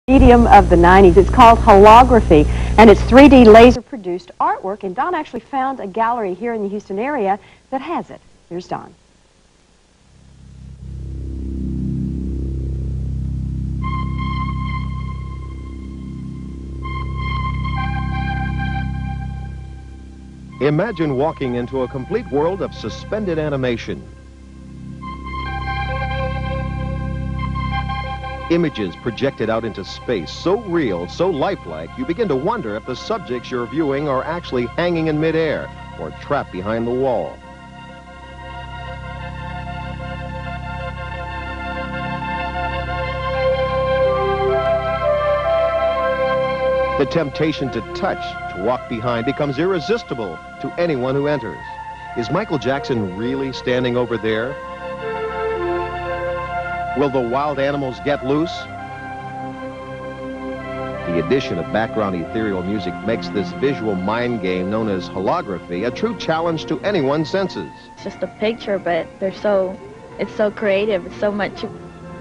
Medium of the 90s. It's called holography, and it's 3D laser-produced artwork, and Don actually found a gallery here in the Houston area that has it. Here's Don. Imagine walking into a complete world of suspended animation. Images projected out into space, so real, so lifelike, you begin to wonder if the subjects you're viewing are actually hanging in midair or trapped behind the wall. The temptation to touch, to walk behind, becomes irresistible to anyone who enters. Is Michael Jackson really standing over there? Will the wild animals get loose? The addition of background ethereal music makes this visual mind game known as holography a true challenge to anyone's senses. It's just a picture, but it's so creative. It's so much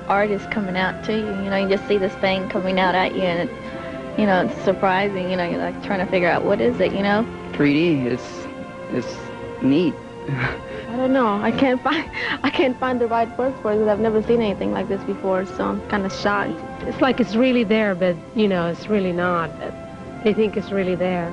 art is coming out to you. You know, you just see this thing coming out at you, and it's surprising. You know, you're like trying to figure out what is it. 3D it's neat. I don't know. I can't find the right word for it. I've never seen anything like this before, so I'm kind of shocked. It's like it's really there, but it's really not. They think it's really there.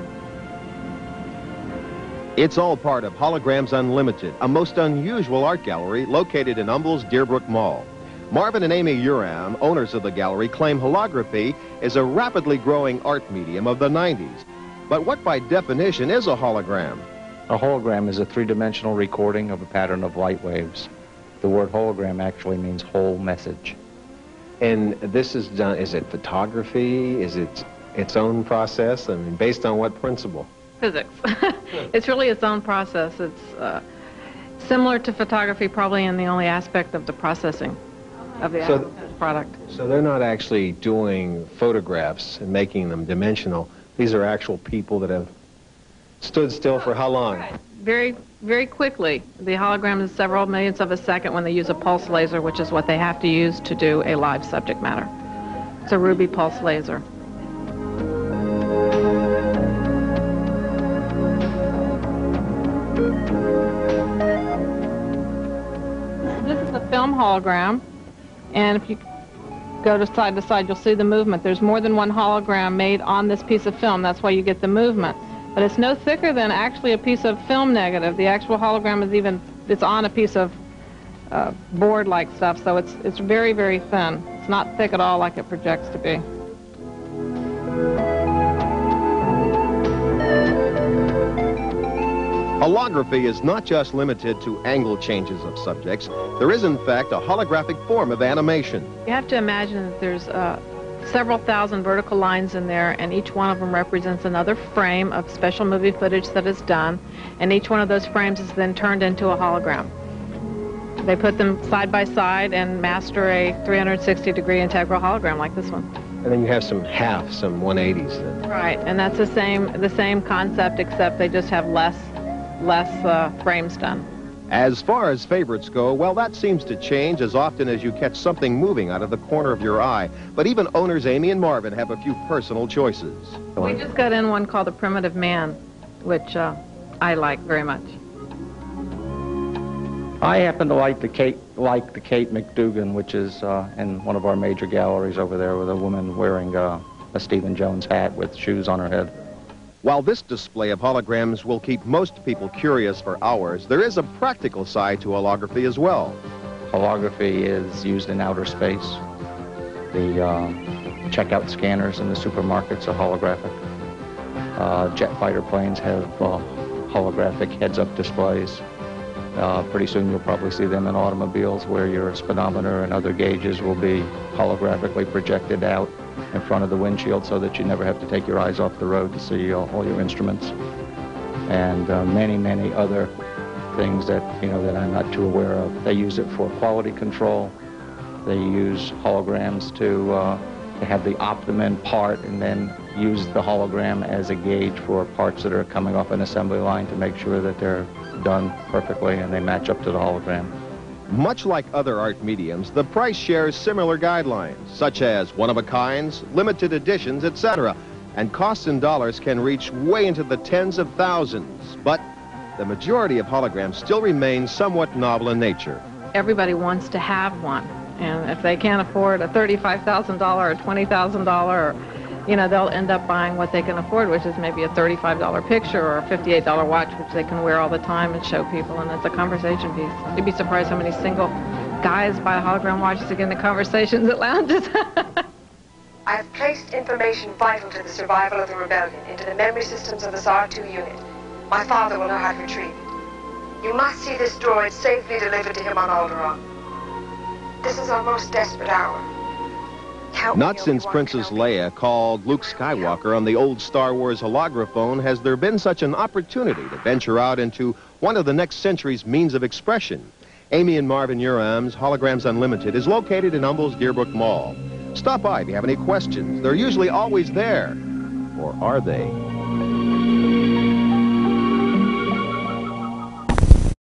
It's all part of Holograms Unlimited, a most unusual art gallery located in Humble's Deerbrook Mall. Marvin and Amy Uram, owners of the gallery, claim holography is a rapidly growing art medium of the 90s. But what by definition is a hologram? A hologram is a three-dimensional recording of a pattern of light waves. The word hologram actually means whole message. And this is done, is it photography? Is it its own process? I mean, based on what principle? Physics. It's really its own process. It's similar to photography, probably in the only aspect of the processing of the product. So they're not actually doing photographs and making them dimensional. These are actual people that have stood still for how long? Right. Very, very quickly. The hologram is several millionths of a second when they use a pulse laser, which is what they have to use to do a live subject matter. It's a ruby pulse laser. This is a film hologram, and if you go to side, you'll see the movement. There's more than one hologram made on this piece of film. That's why you get the movement. But it's no thicker than actually a piece of film negative. The actual hologram is it's on a piece of board-like stuff, so it's very, very thin. It's not thick at all like it projects to be. Holography is not just limited to angle changes of subjects. There is, in fact, a holographic form of animation. You have to imagine that there's several thousand vertical lines in there, and each one of them represents another frame of special movie footage that is done, and each one of those frames is then turned into a hologram. They put them side by side and master a 360-degree integral hologram like this one. And then you have some half, some 180s. Right, and that's the same concept, except they just have less frames done. As far as favorites go, well, that seems to change as often as you catch something moving out of the corner of your eye. But even owners Amy and Marvin have a few personal choices. We just got in one called The Primitive Man, which I like very much. I happen to like the Kate McDougan, which is in one of our major galleries over there, with a woman wearing a Stephen Jones hat with shoes on her head. While this display of holograms will keep most people curious for hours, there is a practical side to holography as well. Holography is used in outer space. The checkout scanners in the supermarkets are holographic. Jet fighter planes have holographic heads-up displays. Pretty soon you'll probably see them in automobiles, where your speedometer and other gauges will be holographically projected out in front of the windshield, so that you never have to take your eyes off the road to see all your instruments. And many other things that that I'm not too aware of. They use it for quality control. They use holograms to have the optimum part, and then use the hologram as a gauge for parts that are coming off an assembly line to make sure that they're done perfectly and they match up to the hologram. Much like other art mediums, the price shares similar guidelines, such as one-of-a-kinds, limited editions, etc. And costs in dollars can reach way into the tens of thousands. But the majority of holograms still remain somewhat novel in nature. Everybody wants to have one. And if they can't afford a $35,000 or $20,000, you know, they'll end up buying what they can afford, which is maybe a $35 picture or a $58 watch, which they can wear all the time and show people, and it's a conversation piece. You'd be surprised how many single guys buy hologram watches to get into conversations at lounges. I have placed information vital to the survival of the rebellion into the memory systems of this R2 unit. My father will know how to retrieve it. You must see this droid safely delivered to him on Alderaan. This is our most desperate hour. Not since Princess Leia called Luke Skywalker on the old Star Wars holographone has there been such an opportunity to venture out into one of the next century's means of expression. Amy and Marvin Uram's Holograms Unlimited is located in Humble's Deerbrook Mall. Stop by if you have any questions. They're usually always there. Or are they?